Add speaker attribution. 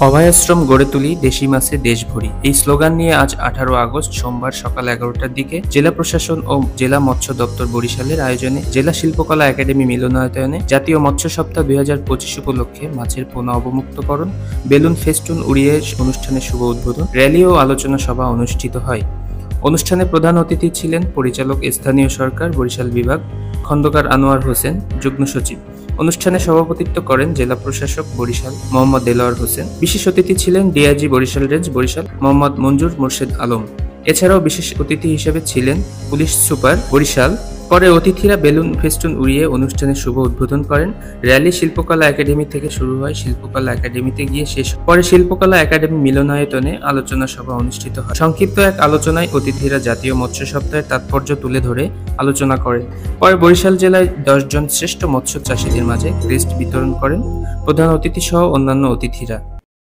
Speaker 1: অভয়াশ্রম গড়ে তুলি, দেশি মাছে দেশ ভরি, এই স্লোগান নিয়ে আজ 18 আগস্ট সোমবার সকাল 11টার দিকে জেলা প্রশাসন ও জেলা মৎস্য দপ্তর বরিশালের আয়োজনে জেলা শিল্পকলা একাডেমি মিলনায়তনে জাতীয় মৎস্য সপ্তাহ 2025 উপলক্ষে মাছের পোনা অবমুক্তকরণ, বেলুন ফেস্টুন উড়িয়ে অনুষ্ঠানের শুভ উদ্বোধন, র্যালি ও আলোচনা সভা অনুষ্ঠিত হয়। অনুষ্ঠানে প্রধান অতিথি ছিলেন পরিচালক স্থানীয় সরকার বরিশাল বিভাগ খন্দকার আনোয়ার হোসেন, যুগ্ম সচিব। অনুষ্ঠানে সভাপতিত্ব করেন জেলা প্রশাসক বরিশাল মোহাম্মদ দেলোয়ার হোসেন। বিশেষ অতিথি ছিলেন ডিআইজি বরিশাল রেঞ্জ বরিশাল মোহাম্মদ মঞ্জুর মোর্শেদ আলম। এছাড়াও বিশেষ অতিথি হিসেবে ছিলেন পুলিশ সুপার বরিশাল। পরে অতিথিরা বেলুন ফেস্টুন উড়িয়ে অনুষ্ঠানের শুভ উদ্বোধন করেন। র্যালি শিল্পকলা একাডেমি থেকে শুরু হয়, শিল্পকলা একাডেমিতে গিয়ে শেষ। পরে শিল্পকলা একাডেমি মিলনায়তনে আলোচনা সভা অনুষ্ঠিত হয়। সংক্ষিপ্ত এক আলোচনায় অতিথিরা জাতীয় মৎস্য সপ্তাহের তাৎপর্য তুলে ধরে আলোচনা করেন। পরে বরিশাল জেলায় 10 জন শ্রেষ্ঠ মৎস্য চাষীদের মাঝে ক্রেস্ট বিতরণ করেন প্রধান অতিথি সহ অন্যান্য অতিথিরা।